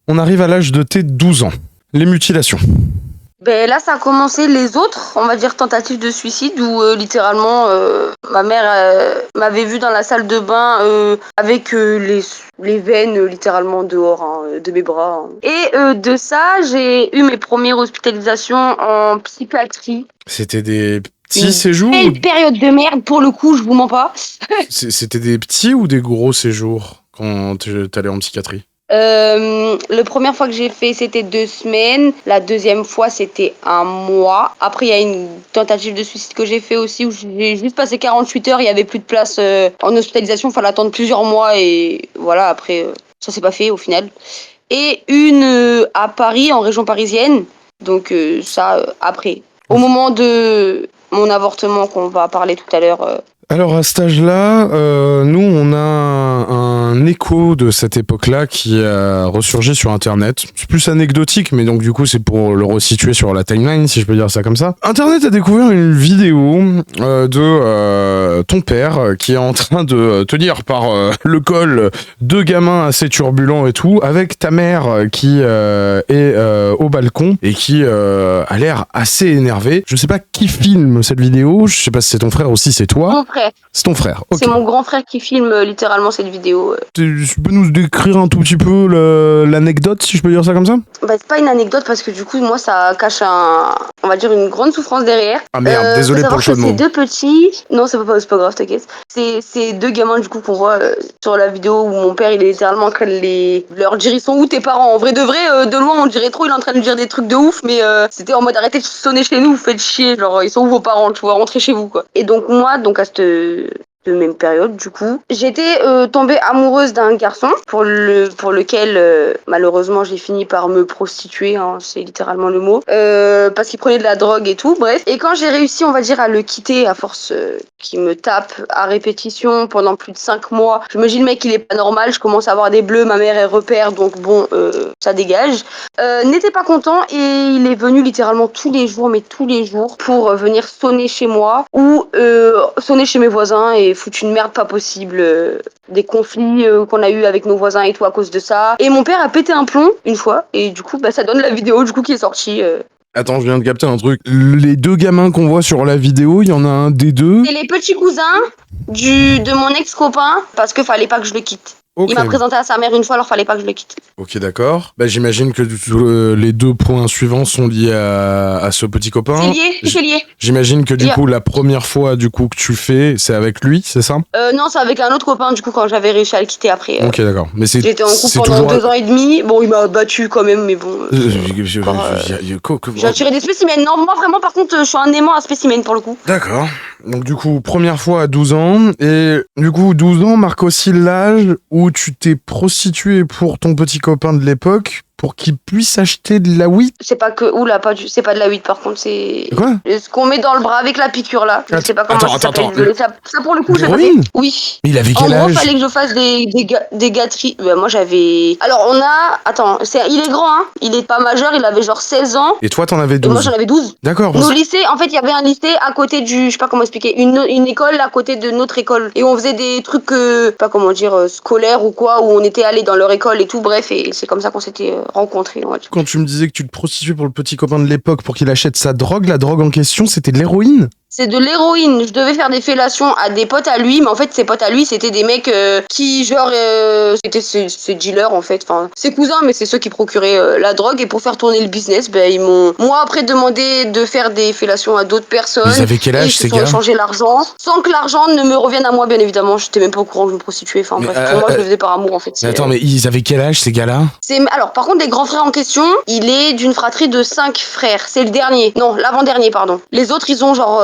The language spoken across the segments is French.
on arrive à l'âge de tes 12 ans. Les mutilations. Ben là, ça a commencé les autres, on va dire, tentatives de suicide où littéralement ma mère m'avait vu dans la salle de bain avec les veines littéralement dehors de mes bras. Et de ça, j'ai eu mes premières hospitalisations en psychiatrie. C'était des petits séjours Quelle période de merde, pour le coup, je vous mens pas. C'était des petits ou des gros séjours quand t'allais en psychiatrie? La première fois que j'ai fait, c'était 2 semaines. La deuxième fois, c'était 1 mois. Après, il y a une tentative de suicide que j'ai fait aussi où j'ai juste passé 48 heures. Il y avait plus de place en hospitalisation. Il fallait attendre plusieurs mois et voilà. Après, ça s'est pas fait au final. Et une à Paris, en région parisienne. Donc ça, après. Au moment de mon avortement qu'on va parler tout à l'heure. Alors à cet âge-là, nous on a un écho de cette époque-là qui a ressurgi sur Internet. C'est plus anecdotique, mais donc du coup c'est pour le resituer sur la timeline, si je peux dire ça comme ça. Internet a découvert une vidéo de ton père qui est en train de tenir par le col 2 gamins assez turbulents et tout, avec ta mère qui est au balcon et qui a l'air assez énervée. Je sais pas qui filme cette vidéo, je sais pas si c'est ton frère ou si c'est toi. Mon frère. C'est ton frère, ok. C'est mon grand frère qui filme littéralement cette vidéo. Tu peux nous décrire un tout petit peu l'anecdote, si je peux dire ça comme ça? Bah, c'est pas une anecdote parce que du coup, moi, ça cache on va dire une grande souffrance derrière. Ah merde, désolé pour le jeu de mots. Ces 2 petits, non, c'est pas grave, t'inquiète. C'est 2 gamins du coup qu'on voit sur la vidéo où mon père il est littéralement en train de leur dire ils sont où tes parents. En vrai de vrai, de loin on dirait trop il est en train de dire des trucs de ouf, mais c'était en mode arrêtez de sonner chez nous, vous faites chier, genre ils sont où vos parents, tu vois, rentrez chez vous quoi. Et donc moi, donc à cette de même période du coup. J'étais tombée amoureuse d'un garçon pour lequel malheureusement j'ai fini par me prostituer, hein, c'est littéralement le mot, parce qu'il prenait de la drogue et tout, bref. Et quand j'ai réussi, on va dire, à le quitter à force qu'il me tape à répétition pendant plus de 5 mois, je me dis le mec il est pas normal, je commence à avoir des bleus, ma mère elle repère, donc bon, ça dégage. N'était pas content et il est venu littéralement tous les jours, mais tous les jours, pour venir sonner chez moi ou sonner chez mes voisins et foutre une merde pas possible, des conflits qu'on a eu avec nos voisins et tout à cause de ça. Et mon père a pété un plomb une fois et du coup bah ça donne la vidéo du coup qui est sortie. Attends, je viens de capter un truc. Les 2 gamins qu'on voit sur la vidéo, il y en a un des 2. C'est les petits cousins de mon ex-copain parce que fallait pas que je le quitte. Okay. Il m'a présenté à sa mère une fois, alors fallait pas que je le quitte. Ok, d'accord. Bah, j'imagine que les 2 points suivants sont liés à ce petit copain. C'est lié. J'imagine que du coup, la première fois du coup que tu fais, c'est avec lui, c'est ça? Non, c'est avec un autre copain du coup quand j'avais réussi à le quitter après. Ok, d'accord. Mais j'étais en couple pendant 2 ans et demi. Bon, il m'a battu quand même, mais bon. J'ai attiré des spécimens. Non, moi vraiment, par contre, je suis un aimant à spécimens pour le coup. D'accord. Donc du coup, première fois à 12 ans. Et du coup, 12 ans marque aussi l'âge où tu t'es prostituée pour ton petit copain de l'époque pour qu'il puisse acheter de la weed. C'est pas que... Oula, c'est pas de la weed par contre, c'est... Quoi? Ce qu'on met dans le bras avec la piqûre là. Je sais pas comment ça s'appelle. Ça pour le coup, j'ai pas fait. Oui. Mais il avait quel âge? En gros, fallait que je fasse des gâteries. Bah, moi j'avais... Alors on a... Attends, il est grand hein. Il est pas majeur, il avait genre 16 ans. Et toi t'en avais 12? Et moi j'en avais 12. D'accord. Nos lycées, en fait il y avait un lycée à côté du... Je sais pas comment expliquer. Une école à côté de notre école. Et on faisait des trucs, pas comment dire, scolaires ou quoi, où on était allés dans leur école et tout. Bref, et c'est comme ça qu'on s'était rencontrés. Ouais. Quand tu me disais que tu te prostituais pour le petit copain de l'époque pour qu'il achète sa drogue, la drogue en question, c'était de l'héroïne? C'est de l'héroïne. Je devais faire des fellations à des potes à lui, mais en fait, ses potes à lui, c'était des mecs qui, genre, c'était ses dealers, en fait. Enfin, ses cousins, mais c'est ceux qui procuraient la drogue. Et pour faire tourner le business, ben, ils m'ont, moi, après, demandé de faire des fellations à d'autres personnes. Ils avaient quel âge, ces gars? Ils se sont échangé l'argent, sans que l'argent ne me revienne à moi, bien évidemment. J'étais même pas au courant que je me prostituais. Enfin, bref, pour moi, je le faisais par amour, en fait. Mais attends, mais ils avaient quel âge, ces gars-là? Alors, par contre, les grands frères en question, il est d'une fratrie de 5 frères. C'est le dernier. Non, l'avant-dernier, pardon. Les autres, ils ont genre...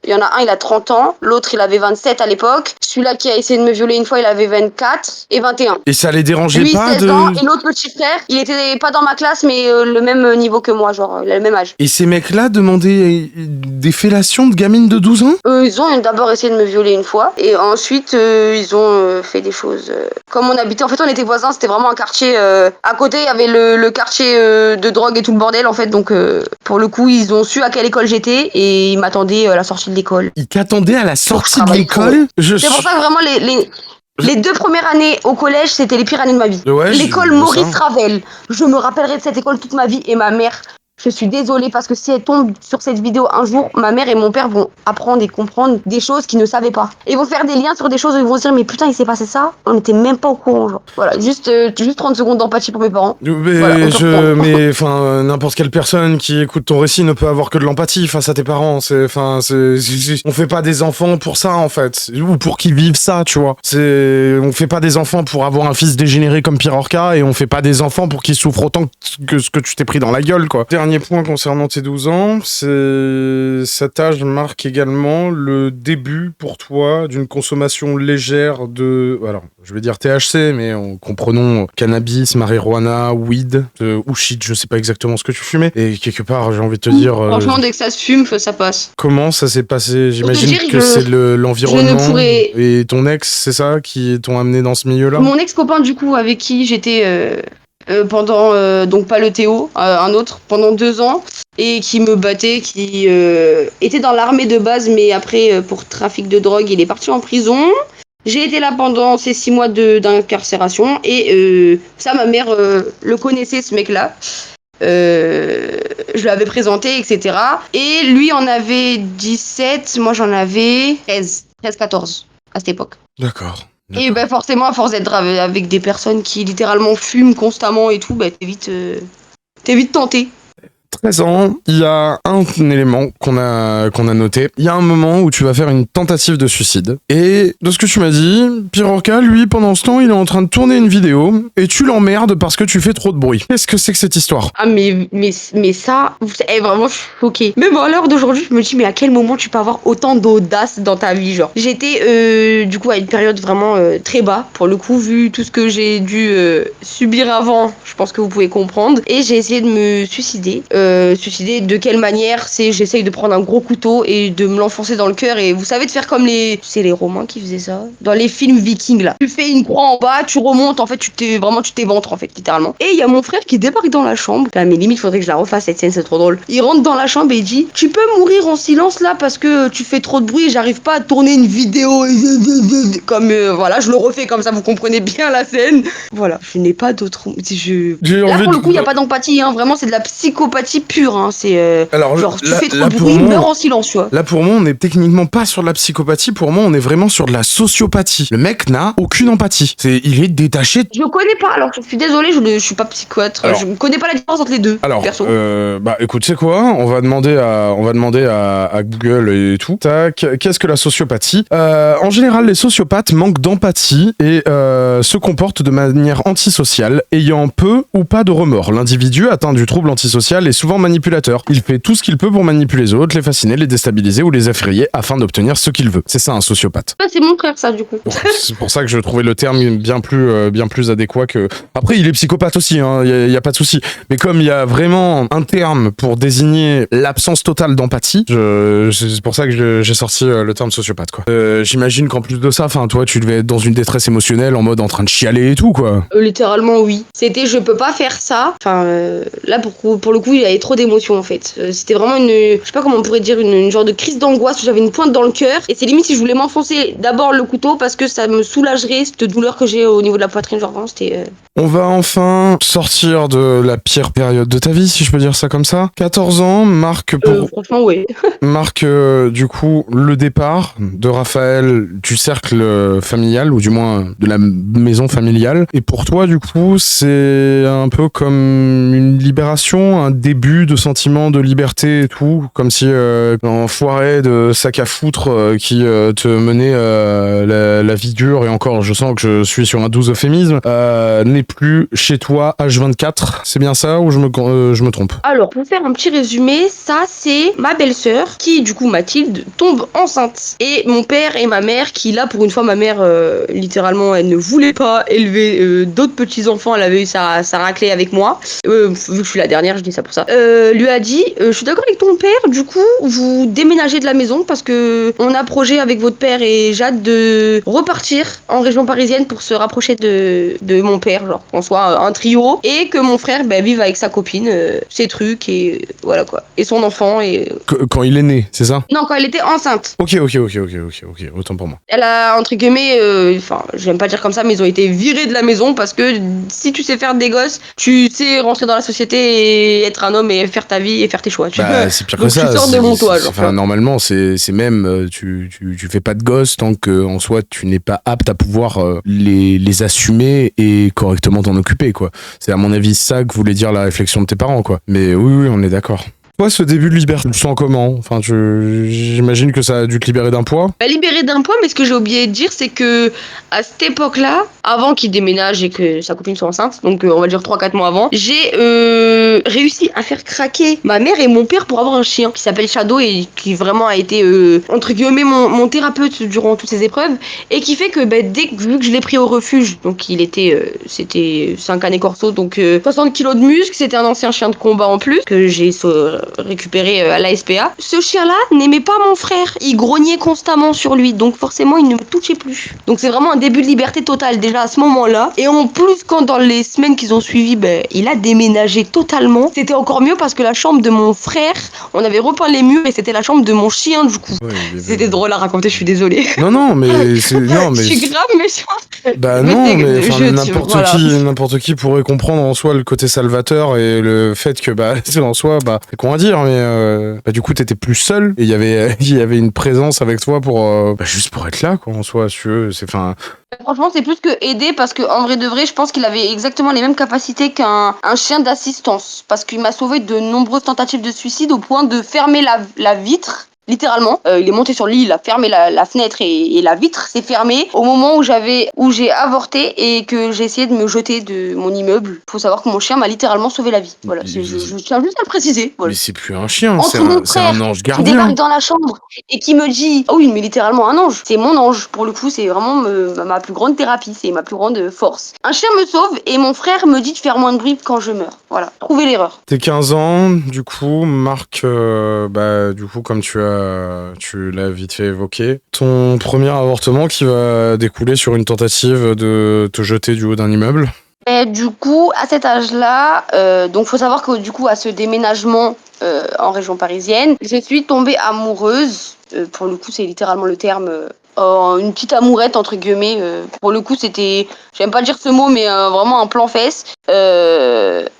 Il y en a un, il a 30 ans, l'autre, il avait 27 à l'époque. Celui-là qui a essayé de me violer une fois, il avait 24 et 21. Et ça les dérangeait lui, pas 16 ans, et l'autre petit frère, il était pas dans ma classe, mais le même niveau que moi, genre, il a le même âge. Et ces mecs-là demandaient des fellations de gamines de 12 ans? Ils ont d'abord essayé de me violer une fois, et ensuite, ils ont fait des choses. Comme on habitait, en fait, on était voisins, c'était vraiment un quartier. À côté, il y avait le quartier de drogue et tout le bordel, en fait, donc pour le coup, ils ont su à quelle école j'étais, et ils m'attendaient à la sortie de l'école. Ils t'attendaient à la sortie de l'école? C'est pour ça que vraiment Les 2 premières années au collège, c'était les pires années de ma vie. Ouais, L'école je vois Maurice ça. Ravel. Je me rappellerai de cette école toute ma vie et ma mère. Je suis désolée parce que si elle tombe sur cette vidéo un jour, ma mère et mon père vont apprendre et comprendre des choses qu'ils ne savaient pas. Ils vont faire des liens sur des choses où ils vont se dire mais putain il s'est passé ça, on n'était même pas au courant genre. Voilà, juste 30 secondes d'empathie pour mes parents. Voilà, on peut reprendre. Mais enfin, n'importe quelle personne qui écoute ton récit ne peut avoir que de l'empathie face à tes parents. On fait pas des enfants pour ça en fait, ou pour qu'ils vivent ça, tu vois. On fait pas des enfants pour avoir un fils dégénéré comme Pirorca, et on fait pas des enfants pour qu'ils souffrent autant que ce que tu t'es pris dans la gueule, quoi. Dernier point concernant tes 12 ans, cet âge marque également le début pour toi d'une consommation légère de, alors, je vais dire THC, mais comprenons cannabis, marijuana, weed, ou shit, je sais pas exactement ce que tu fumais. Et quelque part, j'ai envie de te dire... Franchement, dès que ça se fume, ça passe. Comment ça s'est passé? J'imagine dire, que c'est l'environnement pourrais- et ton ex, c'est ça, qui t'ont amené dans ce milieu-là? Mon ex-copain, du coup, avec qui j'étais pendant, donc pas le Théo, un autre, pendant 2 ans, et qui me battait, qui était dans l'armée de base, mais après, pour trafic de drogue, il est parti en prison. J'ai été là pendant ces 6 mois d'incarcération, et ça, ma mère le connaissait, ce mec-là. Je lui avais présenté, etc. Et lui en avait 17, moi j'en avais 13-14 à cette époque. D'accord. Et ben forcément, à force d'être avec des personnes qui littéralement fument constamment et tout, bah t'es vite tenté. 13 ans, il y a un élément qu'on a noté. Il y a un moment où tu vas faire une tentative de suicide. Et de ce que tu m'as dit, Pirorca, lui, pendant ce temps, il est en train de tourner une vidéo et tu l'emmerdes parce que tu fais trop de bruit. Qu'est-ce que c'est que cette histoire? Ah mais ça, vraiment je suis choquée. Même à l'heure d'aujourd'hui, je me dis mais à quel moment tu peux avoir autant d'audace dans ta vie, genre. J'étais du coup à une période vraiment très bas, pour le coup, vu tout ce que j'ai dû subir avant, je pense que vous pouvez comprendre. Et j'ai essayé de me suicider. Suicider de quelle manière? C'est j'essaye de prendre un gros couteau et de me l'enfoncer dans le cœur, et vous savez, de faire comme c'est les Romains qui faisaient ça dans les films vikings là. Tu fais une croix en bas, tu remontes, en fait tu t'éventres en fait littéralement. Et il y a mon frère qui débarque dans la chambre. Là, mais limite faudrait que je la refasse cette scène, c'est trop drôle. Il rentre dans la chambre et il dit tu peux mourir en silence là parce que tu fais trop de bruit, j'arrive pas à tourner une vidéo. Comme voilà, je le refais comme ça, vous comprenez bien la scène. Voilà, je n'ai pas d'autre. Là pour le coup il y a pas d'empathie, hein. Vraiment c'est de la psychopathie pure, hein. C'est Alors, genre tu là, fais trop là, de pour bruit, moi, meurs en silence, tu vois. Là, pour moi, on est techniquement pas sur de la psychopathie. Pour moi, on est vraiment sur de la sociopathie. Le mec n'a aucune empathie. Il est détaché. Je connais pas, alors je suis désolée, je suis pas psychiatre. Alors, je connais pas la différence entre les deux. Alors, perso. bah écoute, c'est quoi? On va demander à Google et tout. Tac. Qu'est-ce que la sociopathie? En général, les sociopathes manquent d'empathie et se comportent de manière antisociale, ayant peu ou pas de remords. L'individu atteint du trouble antisocial est souvent manipulateur. Il fait tout ce qu'il peut pour manipuler les autres, les fasciner, les déstabiliser ou les effrayer afin d'obtenir ce qu'il veut. C'est ça un sociopathe. Ah, c'est mon frère ça du coup. Bon, c'est pour ça que je trouvais le terme bien plus adéquat que... Après, il est psychopathe aussi, hein, y a pas de souci. Mais comme il y a vraiment un terme pour désigner l'absence totale d'empathie, c'est pour ça que j'ai sorti le terme sociopathe, quoi. J'imagine qu'en plus de ça, enfin, toi, tu devais être dans une détresse émotionnelle, en mode en train de chialer et tout, quoi. Littéralement oui. C'était je peux pas faire ça. Enfin là pour le coup il y avait trop d'émotions en fait. C'était vraiment je sais pas comment on pourrait dire, une genre de crise d'angoisse où j'avais une pointe dans le cœur, et c'est limite si je voulais m'enfoncer d'abord le couteau parce que ça me soulagerait cette douleur que j'ai au niveau de la poitrine, genre vraiment c'était... On va enfin sortir de la pire période de ta vie, si je peux dire ça comme ça. 14 ans marque franchement oui. marque du coup le départ de Raphaël du cercle familial, ou du moins de la maison familiale. Et pour toi, du coup, c'est un peu comme une libération, un début de sentiment de liberté et tout, comme si un foiret de sac à foutre qui te menait la vie dure, et encore, je sens que je suis sur un doux euphémisme, n'est plus chez toi H24. C'est bien ça, ou je me trompe? Alors, pour faire un petit résumé, ça c'est ma belle-sœur qui, du coup Mathilde, tombe enceinte. Et mon père et ma mère qui, là pour une fois, ma mère, littéralement, elle ne voulait pas élever d'autres petits-enfants, elle avait eu sa raclée avec moi. Vu que je suis la dernière, je dis ça pour ça. lui a dit je suis d'accord avec ton père, du coup vous déménagez de la maison parce que on a projet avec votre père et Jade de repartir en région parisienne pour se rapprocher de mon père, genre qu'on soit un trio et que mon frère vive avec sa copine, ses trucs et voilà quoi, et son enfant et Quand il est né, c'est ça? non, quand elle était enceinte. Ok, autant pour moi. Elle a, entre guillemets, enfin, j'aime pas dire comme ça, mais ils ont été virés de la maison parce que si tu sais faire des gosses, tu sais rentrer dans la société et être un homme et faire ta vie et faire tes choix. Bah, c'est pire Donc que ça. tu sors de mon toit, genre. Enfin, normalement, c'est même, tu fais pas de gosses tant que, en soi, tu n'es pas apte à pouvoir les assumer et correctement t'en occuper, quoi. C'est à mon avis ça que voulait dire la réflexion de tes parents, quoi. Mais oui, on est d'accord. Toi, ce début de liberté, tu le sens comment? Enfin, j'imagine que ça a dû te libérer d'un poids. Libéré d'un poids, mais ce que j'ai oublié de dire, c'est que à cette époque-là, avant qu'il déménage et que sa copine soit enceinte, donc on va dire 3-4 mois avant, j'ai réussi à faire craquer ma mère et mon père pour avoir un chien qui s'appelle Shadow et qui vraiment a été, entre guillemets, mon thérapeute durant toutes ces épreuves et qui fait que vu que je l'ai pris au refuge, donc il était, c'était 5 années corso, donc 60 kilos de muscles, c'était un ancien chien de combat en plus, que j'ai récupéré à la SPA. Ce chien-là n'aimait pas mon frère, il grognait constamment sur lui, donc forcément il ne me touchait plus. Donc c'est vraiment un début de liberté totale déjà à ce moment-là. Et en plus, quand dans les semaines qui ont suivi, il a déménagé totalement, c'était encore mieux parce que la chambre de mon frère, on avait repeint les murs et c'était la chambre de mon chien du coup. Ouais, C'était drôle à raconter, je suis désolée. Non, mais Je suis grave méchante. Bah Mais non, c'est- mais je- n'importe qui pourrait comprendre en soi le côté salvateur et le fait que c'est en soi c'est con à dire, mais du coup t'étais plus seul et il y avait une présence avec toi pour juste pour être là, quoi, en soi, si tu veux. Franchement, c'est plus que aider parce que en vrai de vrai, je pense qu'il avait exactement les mêmes capacités qu'un chien d'assistance. Parce qu'il m'a sauvé de nombreuses tentatives de suicide au point de fermer la vitre. Littéralement, il est monté sur le lit, il a fermé la fenêtre et la vitre s'est fermée au moment où j'ai avorté et que j'ai essayé de me jeter de mon immeuble. Faut savoir que mon chien m'a littéralement sauvé la vie. Voilà, je tiens juste à le préciser. Voilà. Mais c'est plus un chien, Entre c'est mon un frère ange qui gardien. débarque dans la chambre et qui me dit, oh oui, mais littéralement un ange. C'est mon ange. Pour le coup, c'est vraiment ma plus grande thérapie, c'est ma plus grande force. Un chien me sauve et mon frère me dit de faire moins de bruit quand je meurs. Voilà, trouvez l'erreur. T'es 15 ans, du coup, Marc, du coup, comme tu l'as vite fait évoquer, ton premier avortement qui va découler sur une tentative de te jeter du haut d'un immeuble. Et du coup, à cet âge-là, donc faut savoir que du coup, à ce déménagement en région parisienne, je suis tombée amoureuse. Pour le coup, c'est littéralement le terme. Une petite amourette entre guillemets. Pour le coup, c'était, j'aime pas dire ce mot, mais vraiment un plan fesse.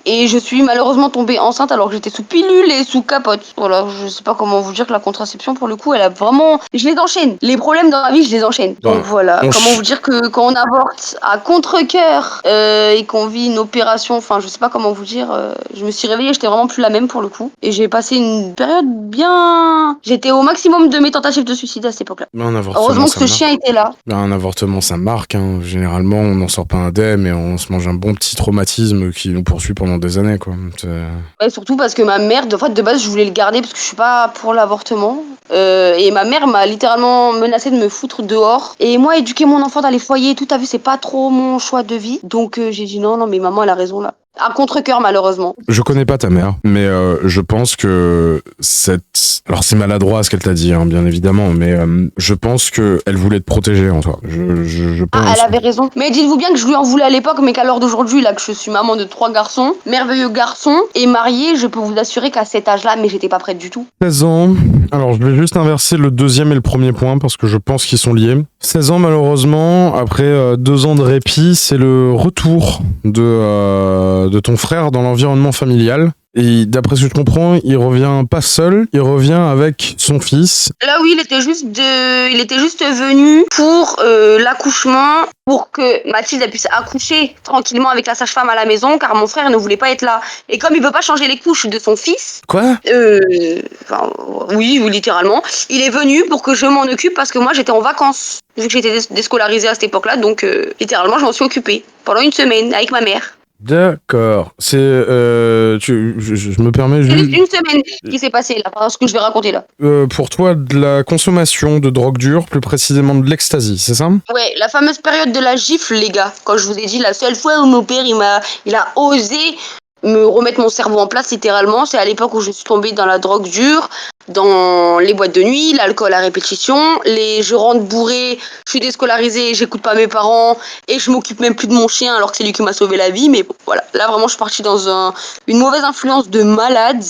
Et je suis malheureusement tombée enceinte alors que j'étais sous pilule et sous capote. Voilà, je sais pas comment vous dire que la contraception, pour le coup, elle a vraiment, je les enchaîne. Les problèmes dans la vie, je les enchaîne. Donc voilà, comment vous dire que quand on avorte à contre-cœur et qu'on vit une opération, enfin, je sais pas comment vous dire. Je me suis réveillée, j'étais vraiment plus la même pour le coup. Et j'ai passé une période bien. J'étais au maximum de mes tentatives de suicide à cette époque-là. Heureusement que ce chien était là. Un avortement, ça marque. Hein. Généralement, on n'en sort pas indemne et on se mange un bon petit traumatisme qui nous poursuit pendant des années, quoi. Ouais, surtout parce que ma mère, de base, je voulais le garder parce que je suis pas pour l'avortement. Et ma mère m'a littéralement menacé de me foutre dehors. Et moi, éduquer mon enfant dans les foyers et tout, t'as vu, c'est pas trop mon choix de vie. Donc j'ai dit non, mais maman, elle a raison là. À contre-cœur, malheureusement. Je connais pas ta mère, mais je pense que alors c'est maladroit ce qu'elle t'a dit, hein, bien évidemment, mais je pense que elle voulait te protéger en toi. Je pense. Ah, elle avait raison. Mais dites-vous bien que je lui en voulais à l'époque, mais qu'à l'heure d'aujourd'hui, là, que je suis maman de 3 garçons, merveilleux garçons, et mariée, je peux vous assurer qu'à cet âge-là, mais j'étais pas prête du tout. 16 ans. Alors, je vais juste inverser le deuxième et le premier point parce que je pense qu'ils sont liés. 16 ans, malheureusement, après 2 ans de répit, c'est le retour de ton frère dans l'environnement familial. Et d'après ce que je comprends, il revient pas seul, il revient avec son fils. Là oui, il était juste venu pour l'accouchement, pour que Mathilde elle puisse accoucher tranquillement avec la sage-femme à la maison, car mon frère ne voulait pas être là. Et comme il veut pas changer les couches de son fils, Quoi ? Oui, littéralement, il est venu pour que je m'en occupe parce que moi j'étais en vacances, vu que j'étais déscolarisée à cette époque-là, donc littéralement je m'en suis occupée pendant 1 semaine avec ma mère. D'accord. C'est je me permets C'est juste. 1 semaine qui s'est passée là, par ce que je vais raconter là. Pour toi, de la consommation de drogue dure, plus précisément de l'ecstasy, c'est ça ? Ouais, la fameuse période de la gifle, les gars. Quand je vous ai dit la seule fois où mon père il a osé me remettre mon cerveau en place littéralement. C'est à l'époque où je suis tombée dans la drogue dure, dans les boîtes de nuit, l'alcool à répétition, je rentre bourrée, je suis déscolarisée, j'écoute pas mes parents et je m'occupe même plus de mon chien alors que c'est lui qui m'a sauvé la vie. Mais bon, voilà, là vraiment je suis partie dans une mauvaise influence de malade.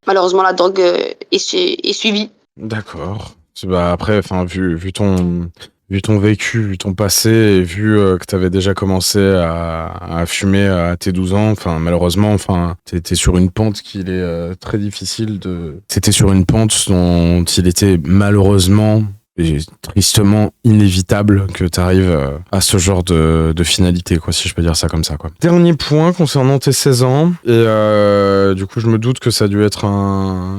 Malheureusement la drogue est suivie. D'accord. Bah après, enfin, vu ton vécu, vu ton passé, et vu que t'avais déjà commencé à fumer à tes 12 ans, enfin, malheureusement, enfin, t'étais sur une pente qu'il est très difficile de... T'étais sur une pente dont il était malheureusement et tristement inévitable que t'arrives à ce genre de finalité, quoi, si je peux dire ça comme ça, quoi. Dernier point concernant tes 16 ans, et du coup, je me doute que ça a dû être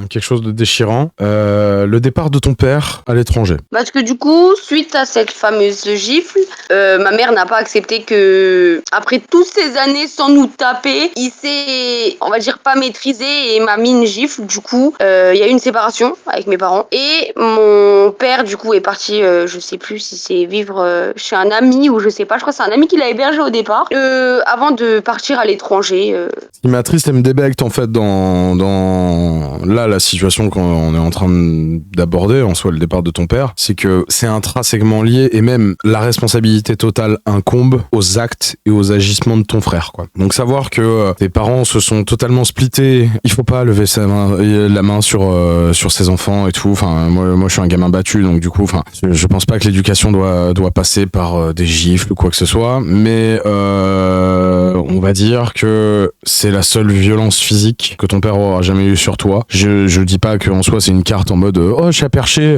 quelque chose de déchirant. Le départ de ton père à l'étranger. Parce que du coup, suite à cette fameuse gifle, ma mère n'a pas accepté que, après toutes ces années sans nous taper, il s'est, on va dire, pas maîtrisé et m'a mis une gifle. Du coup, il y a eu une séparation avec mes parents. Et mon père, du coup, est parti, je sais plus si c'est vivre chez un ami ou je sais pas, je crois que c'est un ami qui l'a hébergé au départ, avant de partir à l'étranger. Ce qui m'attriste et me débecte en fait dans là la situation qu'on est en train d'aborder, en soi le départ de ton père, c'est que c'est intrinsèquement lié et même la responsabilité totale incombe aux actes et aux agissements de ton frère, quoi. Donc savoir que tes parents se sont totalement splittés, il faut pas lever la main sur ses enfants et tout. Enfin moi je suis un gamin battu, donc du coup enfin je pense pas que l'éducation doit passer par des gifles ou quoi que ce soit, mais on va dire que c'est la seule violence physique que ton père aura jamais eu sur toi. Je dis pas qu'en soi c'est une carte en mode oh chat perché,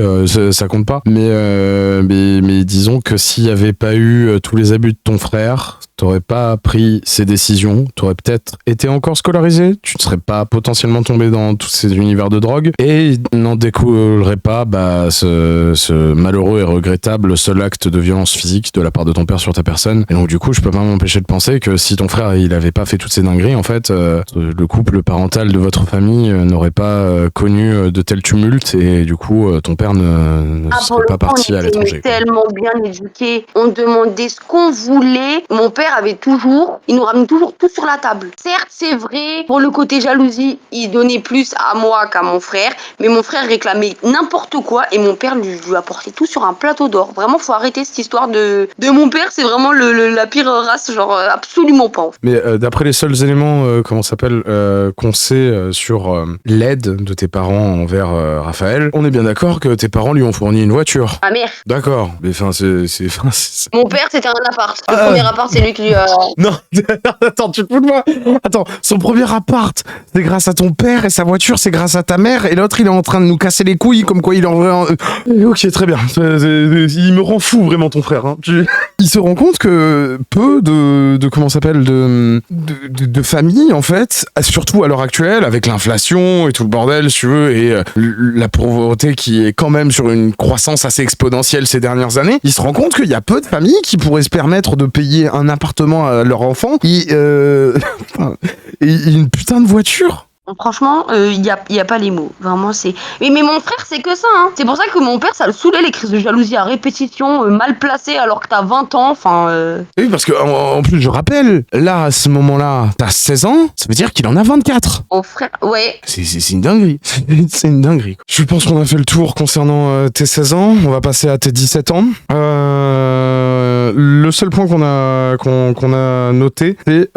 ça compte pas, mais disons que s'il y avait pas eu tous les abus de ton frère, t'aurais pas pris ces décisions, t'aurais peut-être été encore scolarisé, tu ne serais pas potentiellement tombé dans tous ces univers de drogue et n'en découlerait pas ce malheureux et regrettable seul acte de violence physique de la part de ton père sur ta personne. Et donc du coup je peux pas m'empêcher de penser que si ton frère il avait pas fait toutes ces dingueries, en fait le couple parental de votre famille n'aurait pas connu de tels tumultes et du coup ton père ne serait pas parti à l'étranger. Tellement bien éduqués, on demandait ce qu'on voulait. Mon père il nous ramenait toujours tout sur la table. Certes, c'est vrai, pour le côté jalousie, il donnait plus à moi qu'à mon frère, mais mon frère réclamait n'importe quoi et mon père lui apportait tout sur un plateau d'or. Vraiment, faut arrêter cette histoire de mon père, c'est vraiment la pire race, genre absolument pas. Mais d'après les seuls éléments qu'on sait sur l'aide de tes parents envers Raphaël, on est bien d'accord que tes parents lui ont fourni une voiture. Ma mère. D'accord, mais enfin Mon père c'était un appart. Le premier appart c'est lui qui lui a... Non, attends, tu te fous de moi. Attends, son premier appart, c'est grâce à ton père et sa voiture, c'est grâce à ta mère et l'autre, il est en train de nous casser les couilles comme quoi il est en vrai... Ok, très bien. Il me rend fou vraiment ton frère. Hein. Il se rend compte que peu de comment ça s'appelle de familles en fait, surtout à l'heure actuelle avec l'inflation et tout le bordel, si tu veux, et la pauvreté qui est quand même sur une croissance assez exponentielle ces dernières années, il se rend compte qu'il y a peu de familles qui pourraient se permettre de payer un appartement à leur enfant et une putain de voiture. Franchement, il y a pas les mots. Vraiment, c'est... Mais mon frère, c'est que ça, hein. C'est pour ça que mon père, ça le saoulait, les crises de jalousie à répétition, mal placées alors que t'as 20 ans, enfin... Oui, parce que en plus, je rappelle, là, à ce moment-là, t'as 16 ans, ça veut dire qu'il en a 24. Mon frère, ouais. C'est une dinguerie. C'est une dinguerie. Je pense qu'on a fait le tour concernant tes 16 ans. On va passer à tes 17 ans. Le seul point qu'on a noté, c'est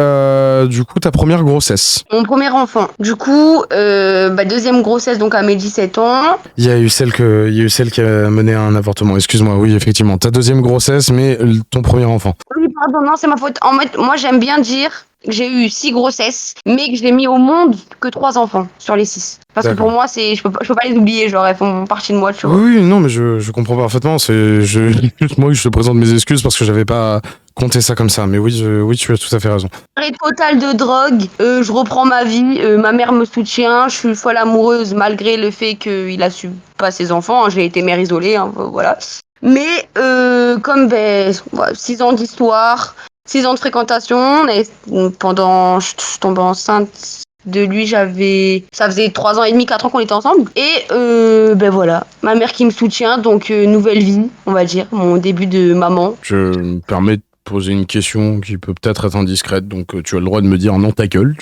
du coup ta première grossesse. Mon premier enfant. Du coup, deuxième grossesse donc à mes 17 ans. Il y a eu celle qui a mené à un avortement. Excuse-moi, oui, effectivement. Ta deuxième grossesse, mais ton premier enfant. Oui, pardon, non, c'est ma faute. En fait, moi, j'aime bien dire que j'ai eu 6 grossesses, mais que j'ai mis au monde que 3 enfants sur les 6. Parce que pour moi, je peux pas les oublier, genre, elles font partie de moi, tu vois. Oui, non, mais je comprends parfaitement. Moi, je te présente mes excuses parce que j'avais pas compté ça comme ça. Mais oui, tu as tout à fait raison. Arrêt total de drogue, je reprends ma vie, ma mère me soutient, je suis folle amoureuse malgré le fait qu'il a su pas ses enfants, hein, j'ai été mère isolée, hein, voilà. Mais comme 6 ans d'histoire, 6 ans de fréquentation, et pendant je tombais enceinte de lui, ça faisait 3 ans et demi, 4 ans qu'on était ensemble. Et voilà, ma mère qui me soutient, donc nouvelle vie, on va dire, mon début de maman. Je me permets de poser une question qui peut peut-être être indiscrète, donc tu as le droit de me dire non ta gueule.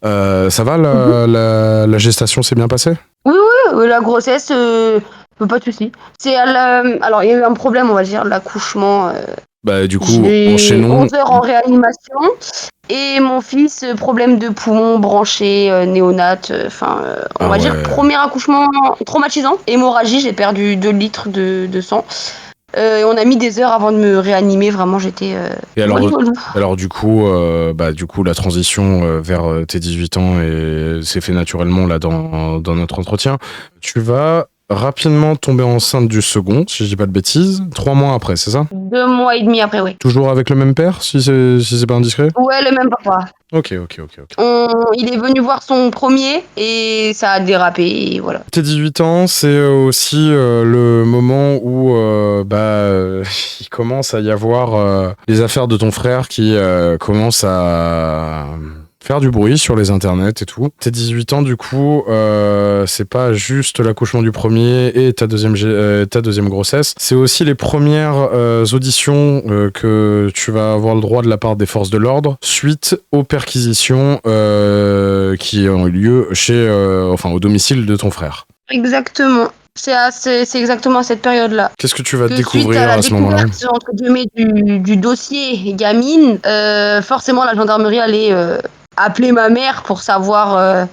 Ça va, la gestation s'est bien passée? Oui, la grossesse, pas de soucis. Alors, il y a eu un problème, on va dire, l'accouchement. Bah du coup, J'ai enchaînons. 11 heures en réanimation et mon fils, problème de poumon branché, néonate, on Ah va dire ouais. premier accouchement traumatisant, hémorragie, j'ai perdu 2 litres de sang. Et on a mis des heures avant de me réanimer, vraiment j'étais Et voilou, voilou. alors du coup, la transition vers tes 18 ans s'est fait naturellement là dans notre entretien. Tu vas rapidement tomber enceinte du second, si je dis pas de bêtises, 3 mois après, c'est ça? 2 mois et demi après, oui. Toujours avec le même père, si c'est pas indiscret? Ouais, le même papa. Ok. Il est venu voir son premier et ça a dérapé, et voilà. Tes 18 ans, c'est aussi le moment où il commence à y avoir les affaires de ton frère qui commencent à faire du bruit sur les internets et tout. Tes 18 ans, du coup, c'est pas juste l'accouchement du premier et ta deuxième grossesse, c'est aussi les premières auditions que tu vas avoir le droit de la part des forces de l'ordre suite aux perquisitions qui ont eu lieu au domicile de ton frère. Exactement. C'est exactement à cette période-là. Qu'est-ce que tu vas Suite découvrir à la à ce moment-là? découverte, entre guillemets, du dossier gamine, forcément la gendarmerie allait appeler ma mère pour savoir,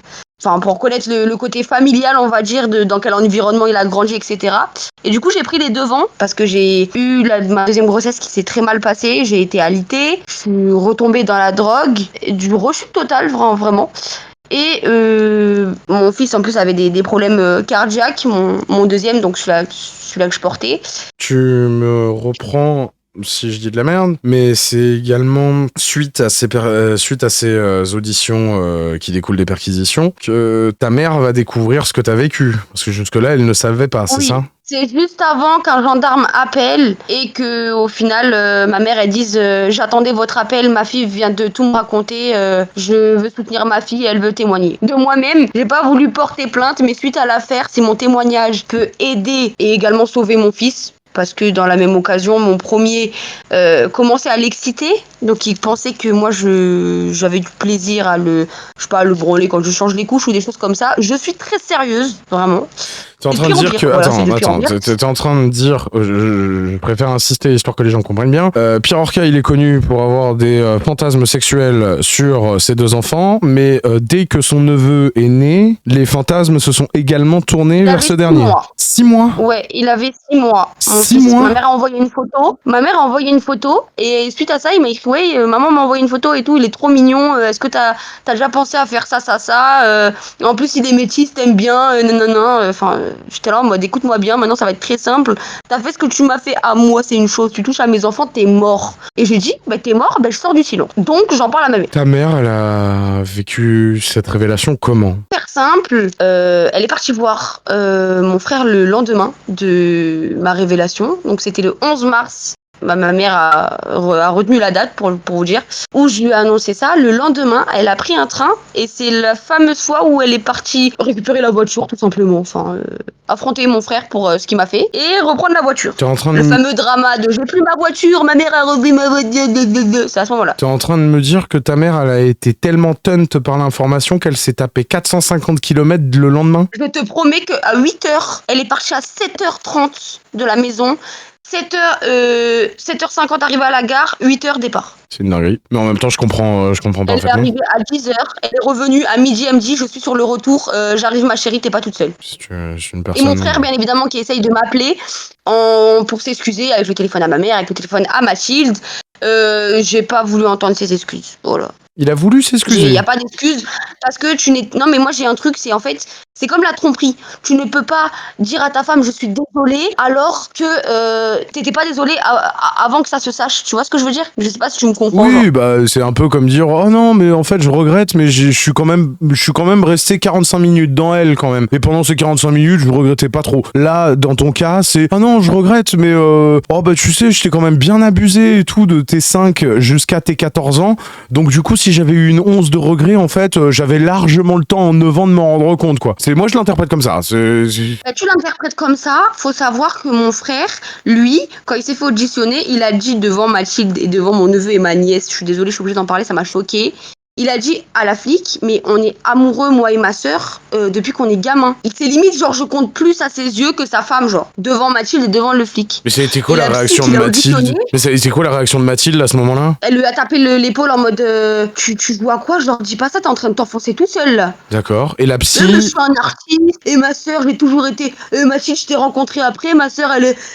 pour connaître le côté familial, on va dire, dans quel environnement il a grandi, etc. Et du coup, j'ai pris les devants parce que j'ai eu ma deuxième grossesse qui s'est très mal passée. J'ai été alitée, je suis retombée dans la drogue, du rechute total, vraiment. Et mon fils en plus avait des problèmes cardiaques, mon deuxième, donc celui-là que je portais. Tu me reprends si je dis de la merde, mais c'est également suite à ces auditions qui découlent des perquisitions que ta mère va découvrir ce que t'as vécu. Parce que jusque-là, elle ne savait pas, c'est ça? C'est juste avant qu'un gendarme appelle et que au final ma mère elle dise j'attendais votre appel, ma fille vient de tout me raconter, je veux soutenir ma fille, elle veut témoigner. De moi-même, j'ai pas voulu porter plainte, mais suite à l'affaire, si mon témoignage peut aider et également sauver mon fils, parce que dans la même occasion, mon premier commençait à l'exciter, donc il pensait que moi j'avais du plaisir à le branler quand je change les couches ou des choses comme ça. Je suis très sérieuse, vraiment. T'es en train de dire que... T'es en train de dire... Je préfère insister, histoire que les gens comprennent bien. Pierre Orca, il est connu pour avoir des fantasmes sexuels sur ses 2 enfants, mais dès que son neveu est né, les fantasmes se sont également tournés vers ce dernier. 6 mois. Ouais, il avait 6 mois. 6 mois. Ma mère a envoyé une photo. Et suite à ça, il m'a écrit ouais, maman m'a envoyé une photo et tout, il est trop mignon. Est-ce que t'as déjà pensé à faire ça? En plus, il est métis, t'aimes bien. J'étais là en mode écoute-moi bien, maintenant ça va être très simple. T'as fait ce que tu m'as fait à moi, c'est une chose. Tu touches à mes enfants, t'es mort. Et j'ai dit, t'es mort, je sors du silence. Donc j'en parle à ma mère. Ta mère, elle a vécu cette révélation comment? Super simple. Elle est partie voir mon frère le lendemain de ma révélation. Donc c'était le 11 mars. Ma mère a retenu la date pour vous dire, où je lui ai annoncé ça. Le lendemain, elle a pris un train et c'est la fameuse fois où elle est partie récupérer la voiture, tout simplement. Affronter mon frère pour ce qu'il m'a fait et reprendre la voiture. Le fameux drama de j'ai plus ma voiture, ma mère a repris ma voiture. C'est à ce moment-là. T'es en train de me dire que ta mère, elle a été tellement tunt par l'information qu'elle s'est tapé 450 km le lendemain? Je te promets qu'à 8h, elle est partie à 7h30 de la maison. 7h50 arrivée à la gare, 8h départ. C'est une dinguerie. Mais en même temps, je comprends parfaitement. Elle est arrivée à 10h, elle est revenue à midi, elle me dit je suis sur le retour, j'arrive ma chérie, t'es pas toute seule. Je suis une personne... Et mon frère, bien évidemment, qui essaye de m'appeler pour s'excuser avec le téléphone à ma mère, avec le téléphone à Mathilde. J'ai pas voulu entendre ses excuses. Voilà. Il a voulu s'excuser. Il n'y a pas d'excuse parce que tu n'es... Non mais moi j'ai un truc, c'est en fait, c'est comme la tromperie. Tu ne peux pas dire à ta femme je suis désolée alors que t'étais pas désolée avant que ça se sache. Tu vois ce que je veux dire? Je sais pas si tu me comprends. Oui, c'est un peu comme dire oh non mais en fait je regrette mais je suis quand même resté 45 minutes dans elle quand même. Et pendant ces 45 minutes je regrettais pas trop. Là dans ton cas c'est ah non je regrette mais tu sais je t'ai quand même bien abusé et tout de tes 5 jusqu'à tes 14 ans. Donc du coup si si j'avais eu une once de regret, en fait, j'avais largement le temps en 9 ans de m'en rendre compte, quoi. Moi, je l'interprète comme ça. Bah, tu l'interprètes comme ça. Faut savoir que mon frère, lui, quand il s'est fait auditionner, il a dit devant Mathilde et devant mon neveu et ma nièce, je suis désolée, je suis obligée d'en parler, ça m'a choquée. Il a dit à la flic, mais on est amoureux, moi et ma sœur, depuis qu'on est gamin. Il s'est limite, genre, je compte plus à ses yeux que sa femme, genre, devant Mathilde et devant le flic. Mais ça a été quoi Et la la réaction psy de qui l'a Mathilde? auditionné. Mais ça a été quoi la réaction de Mathilde à ce moment-là? Elle lui a tapé l'épaule en mode tu joues à quoi? Je leur dis pas ça, t'es en train de t'enfoncer tout seul là. D'accord. Et la Mais je psy? suis un artiste et ma sœur, j'ai toujours été. Mathilde, je t'ai rencontré après, ma sœur,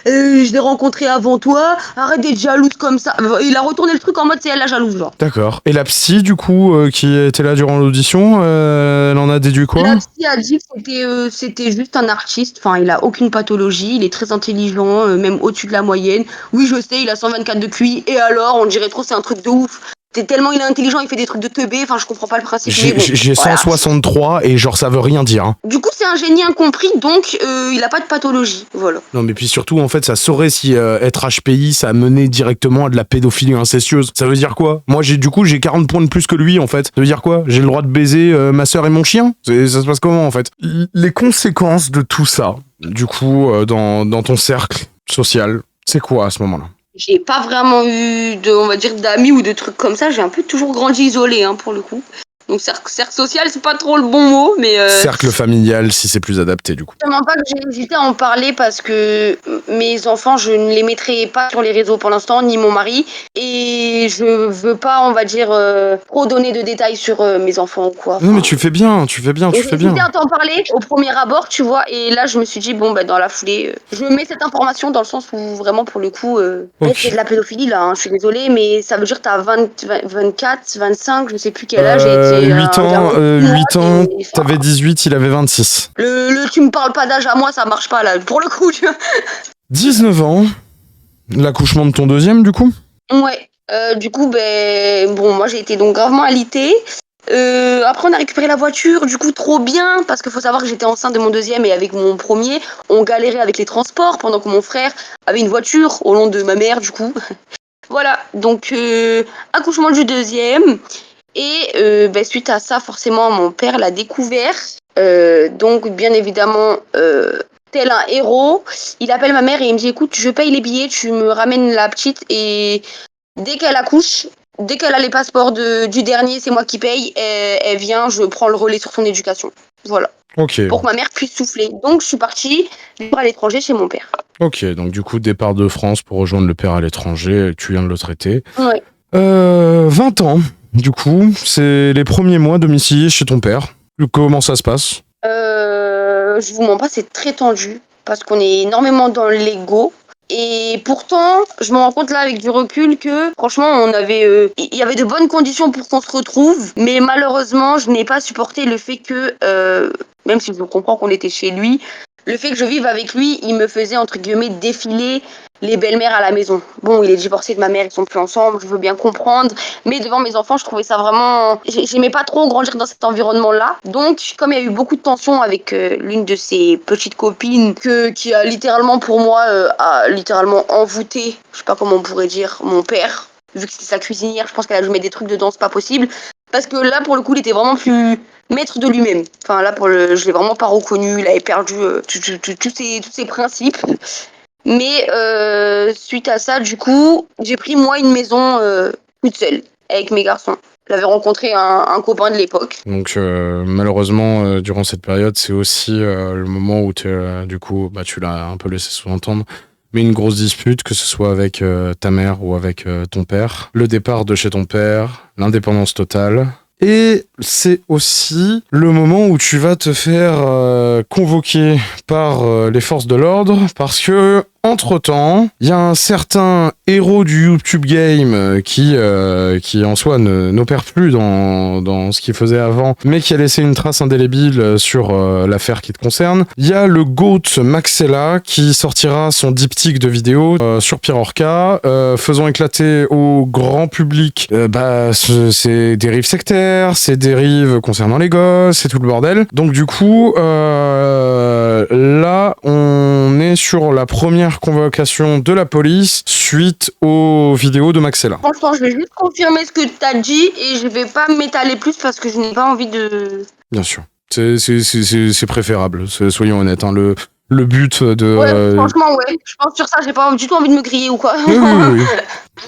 je l'ai rencontrée avant toi. Arrête d'être jalouse comme ça. Il a retourné le truc en mode c'est elle la jalouse, genre. D'accord. Et la psy, du coup, qui était là durant l'audition, elle en a déduit quoi? La psy a dit que c'était juste un artiste. Enfin, il a aucune pathologie, il est très intelligent, même au-dessus de la moyenne. Oui, je sais, il a 124 de QI. Et alors, on dirait trop, c'est un truc de ouf. C'est tellement il est intelligent, il fait des trucs de teubé. Enfin, je comprends pas le principe. Mais bon, J'ai voilà. 163 et genre ça veut rien dire. Hein. Du coup, c'est un génie incompris, donc il a pas de pathologie. Voilà. Non mais puis surtout en fait ça saurait si être HPI ça menait directement à de la pédophilie incestueuse. Ça veut dire quoi? Moi j'ai 40 points de plus que lui en fait. Ça veut dire quoi? J'ai le droit de baiser ma sœur et mon chien? Ça se passe comment en fait? Les conséquences de tout ça, du coup dans ton cercle social, c'est quoi à ce moment-là? J'ai pas vraiment eu on va dire, d'amis ou de trucs comme ça. J'ai un peu toujours grandi isolée, hein, pour le coup. Donc cercle social, c'est pas trop le bon mot, mais... Cercle familial, si c'est plus adapté, du coup. Vraiment pas que j'ai hésité à en parler parce que mes enfants, je ne les mettrai pas sur les réseaux pour l'instant, ni mon mari. Et je veux pas, on va dire, trop donner de détails sur mes enfants ou quoi. Non mais tu fais bien, tu fais bien. J'ai hésité à t'en parler au premier abord, tu vois. Et là, je me suis dit, bon, dans la foulée, je mets cette information dans le sens où vraiment, pour le coup, c'est de la pédophilie là, hein, je suis désolée, mais ça veut dire que t'as 24, 25, je sais plus quel âge. 8 ans, t'avais 18, il avait 26. Tu me parles pas d'âge à moi, ça marche pas là, pour le coup, tu vois. 19 ans, l'accouchement de ton deuxième du coup? Ouais, du coup, moi j'ai été donc gravement alitée. Après on a récupéré la voiture, du coup trop bien, parce qu'il faut savoir que j'étais enceinte de mon deuxième et avec mon premier, on galérait avec les transports pendant que mon frère avait une voiture au long de ma mère, du coup. Voilà, donc accouchement du deuxième. Et suite à ça, forcément, mon père l'a découvert. Donc, bien évidemment, tel un héros, il appelle ma mère et il me dit, écoute, je paye les billets, tu me ramènes la petite et dès qu'elle accouche, dès qu'elle a les passeports du dernier, c'est moi qui paye. Elle vient, je prends le relais sur son éducation. Voilà. Ok. Pour que ma mère puisse souffler. Donc, je suis partie vivre à l'étranger chez mon père. Ok, donc du coup, départ de France pour rejoindre le père à l'étranger, tu viens de le traiter. Ouais. 20 ans, du coup, c'est les premiers mois domiciliés chez ton père. Comment ça se passe? Je vous mens pas, c'est très tendu parce qu'on est énormément dans l'ego. Et pourtant, je me rends compte là avec du recul que franchement, il y avait de bonnes conditions pour qu'on se retrouve. Mais malheureusement, je n'ai pas supporté le fait que, même si je comprends qu'on était chez lui, le fait que je vive avec lui, il me faisait entre guillemets défiler les belles-mères à la maison. Bon, il est divorcé de ma mère, ils sont plus ensemble, je veux bien comprendre. Mais devant mes enfants, je trouvais ça vraiment... J'aimais pas trop grandir dans cet environnement-là. Donc, comme il y a eu beaucoup de tensions avec l'une de ses petites copines, qui a littéralement, pour moi, a littéralement envoûté, je sais pas comment on pourrait dire, mon père. Vu que c'était sa cuisinière, je pense qu'elle a dû mettre des trucs dedans, c'est pas possible. Parce que là, pour le coup, il était vraiment plus maître de lui-même. Enfin, là, je l'ai vraiment pas reconnu. Il avait perdu tous ses principes. Mais suite à ça, du coup, j'ai pris moi une maison toute seule avec mes garçons. J'avais rencontré un copain de l'époque. Donc malheureusement, durant cette période, c'est aussi le moment où du coup, tu l'as un peu laissé sous-entendre, mais une grosse dispute, que ce soit avec ta mère ou avec ton père. Le départ de chez ton père, l'indépendance totale. Et c'est aussi le moment où tu vas te faire convoquer par les forces de l'ordre, parce que entre-temps, il y a un certain héros du YouTube Game qui en soi n'opère plus dans ce qu'il faisait avant, mais qui a laissé une trace indélébile sur l'affaire qui te concerne. Il y a le GOAT Maxella qui sortira son diptyque de vidéos sur Pierre Orca, faisant éclater au grand public ces dérives sectaires, ces dérives concernant les gosses, c'est tout le bordel. Donc du coup, là, on est est sur la première convocation de la police suite aux vidéos de Maxella. Franchement, je vais juste confirmer ce que tu as dit et je vais pas m'étaler plus parce que je n'ai pas envie de... Bien sûr. C'est préférable, soyons honnêtes. Hein. Le but de... Ouais, franchement, ouais. Je pense sur ça, j'ai pas du tout envie de me griller ou quoi. Oui.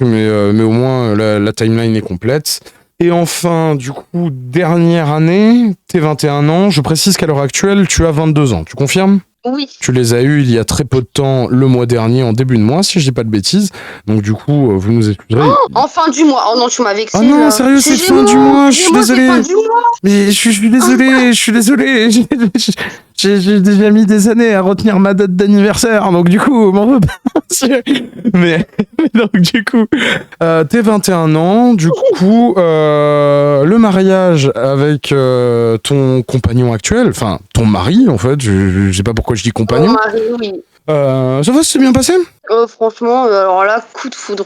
Mais au moins, la timeline est complète. Et enfin, du coup, dernière année, t'es 21 ans. Je précise qu'à l'heure actuelle, tu as 22 ans. Tu confirmes ? Oui. Tu les as eus il y a très peu de temps, le mois dernier, en début de mois, si je dis pas de bêtises. Donc du coup, vous nous excuserez. En fin du mois. Oh non, tu m'as vexé. Ah non, là. sérieux, c'est fin du mois, je suis désolé. Fin du mois. Mais je suis désolé, je suis désolé. J'ai déjà mis des années à retenir ma date d'anniversaire, donc du coup, m'en veux pas. mais donc du coup, t'es 21 ans, du coup, le mariage avec ton compagnon actuel, enfin ton mari en fait, je sais pas pourquoi je dis compagnon. Mon mari, oui. Ça va, c'est bien passé? Franchement, alors là, coup de foudre.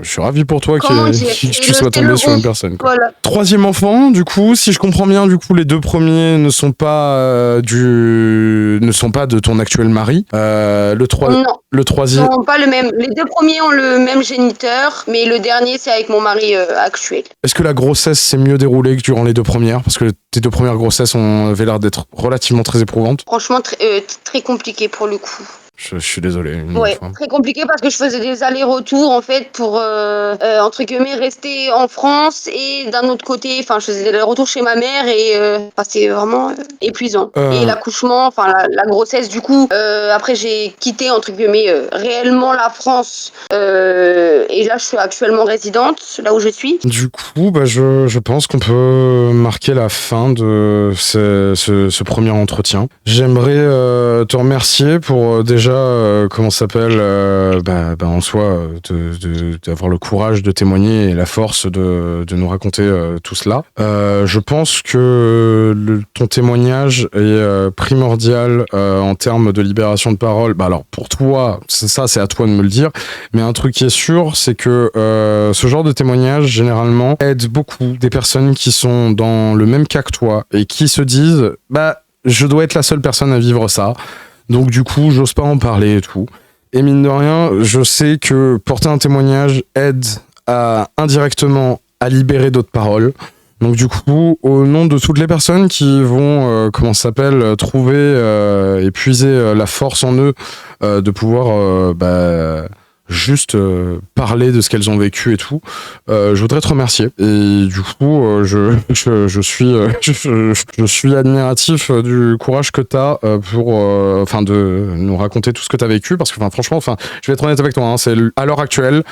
Je suis ravi pour toi Comment que dire, tu sois tombé sur une personne. Quoi. Voilà. Troisième enfant, du coup, si je comprends bien, du coup, les deux premiers ne sont pas de ton actuel mari. Non, le troisième. non, pas le même. Les deux premiers ont le même géniteur, mais le dernier, c'est avec mon mari actuel. Est-ce que la grossesse s'est mieux déroulée que durant les deux premières? Parce que tes deux premières grossesses avaient l'air d'être relativement très éprouvantes. Franchement, très compliqué pour le coup. Je suis désolé. Ouais, très compliqué parce que je faisais des allers-retours en fait pour entre guillemets rester en France et d'un autre côté, enfin je faisais des allers-retours chez ma mère et c'est vraiment épuisant. Et l'accouchement, enfin la grossesse du coup, après j'ai quitté entre guillemets réellement la France et là je suis actuellement résidente là où je suis. Du coup, je pense qu'on peut marquer la fin de ce premier entretien. J'aimerais te remercier pour déjà comment ça s'appelle en soi d'avoir le courage de témoigner et la force de nous raconter tout cela. Je pense que ton témoignage est primordial en termes de libération de parole. Alors pour toi, c'est à toi de me le dire, mais un truc qui est sûr, c'est que ce genre de témoignage généralement aide beaucoup des personnes qui sont dans le même cas que toi et qui se disent je dois être la seule personne à vivre ça. Donc du coup, j'ose pas en parler et tout. Et mine de rien, je sais que porter un témoignage aide indirectement à libérer d'autres paroles. Donc du coup, au nom de toutes les personnes qui vont, trouver et puiser la force en eux de pouvoir juste parler de ce qu'elles ont vécu et tout, je voudrais te remercier. Et du coup, je suis admiratif du courage que t'as pour de nous raconter tout ce que t'as vécu, parce que franchement, je vais être honnête avec toi, hein, c'est à l'heure actuelle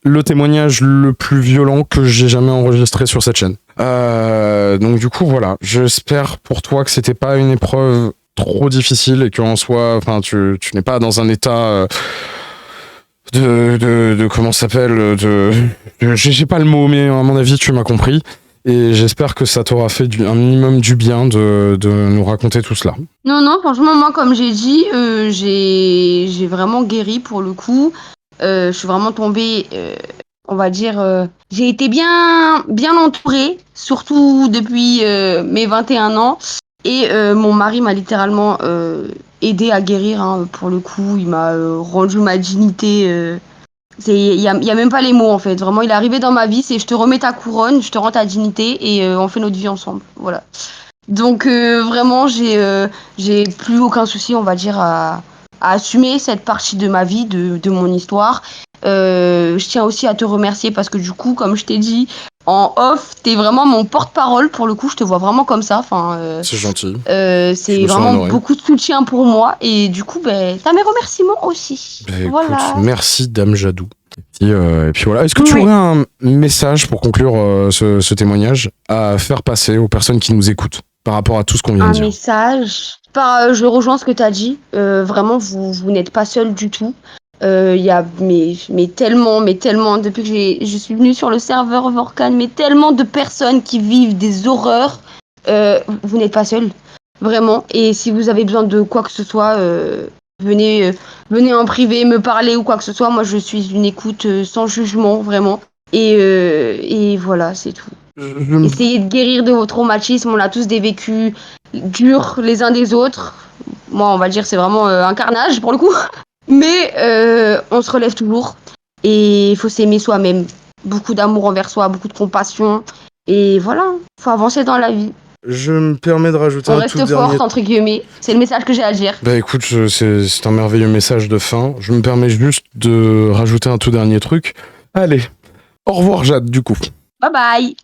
le témoignage le plus violent que j'ai jamais enregistré sur cette chaîne. Donc du coup, voilà, j'espère pour toi que c'était pas une épreuve trop difficile et qu'en soi, tu n'es pas dans un état de comment ça s'appelle, j'ai pas le mot, mais à mon avis tu m'as compris, et j'espère que ça t'aura fait un minimum du bien de nous raconter tout cela. Non, franchement, moi comme j'ai dit, j'ai vraiment guéri pour le coup. Je suis vraiment tombée, on va dire, j'ai été bien entourée, surtout depuis mes 21 ans. Et mon mari m'a littéralement aidé à guérir, hein, pour le coup. Il m'a rendu ma dignité. Il y a même pas les mots en fait. Vraiment, il est arrivé dans ma vie, c'est je te remets ta couronne, je te rends ta dignité et on fait notre vie ensemble. Voilà. Donc vraiment, j'ai plus aucun souci, on va dire, à assumer cette partie de ma vie, de mon histoire. Je tiens aussi à te remercier parce que du coup, comme je t'ai dit en off, t'es vraiment mon porte-parole. Pour le coup, je te vois vraiment comme ça. C'est gentil. C'est vraiment beaucoup de soutien pour moi. Et du coup, t'as mes remerciements aussi. Écoute, merci Dame Jadou. Et puis voilà. Est-ce que tu aurais un message pour conclure ce témoignage à faire passer aux personnes qui nous écoutent par rapport à tout ce qu'on vient de dire? Un message. Je rejoins ce que tu as dit. Vraiment, vous n'êtes pas seul du tout. Il y a tellement, depuis que je suis venue sur le serveur Vorkan, mais tellement de personnes qui vivent des horreurs. Vous n'êtes pas seul, vraiment. Et si vous avez besoin de quoi que ce soit, venez en privé me parler ou quoi que ce soit. Moi, je suis une écoute sans jugement, vraiment. Et voilà, c'est tout. Essayez de guérir de vos traumatismes. On a tous des vécus durs les uns des autres. moi, on va dire, c'est vraiment un carnage pour le coup. Mais on se relève toujours. Et il faut s'aimer soi-même. Beaucoup d'amour envers soi, beaucoup de compassion. Et voilà, faut avancer dans la vie. Je me permets de rajouter On un tout reste dernier. forte, entre guillemets. C'est le message que j'ai à dire. Bah écoute, c'est un merveilleux message de fin. Je me permets juste de rajouter un tout dernier truc. Allez, au revoir Jade, du coup. Bye bye.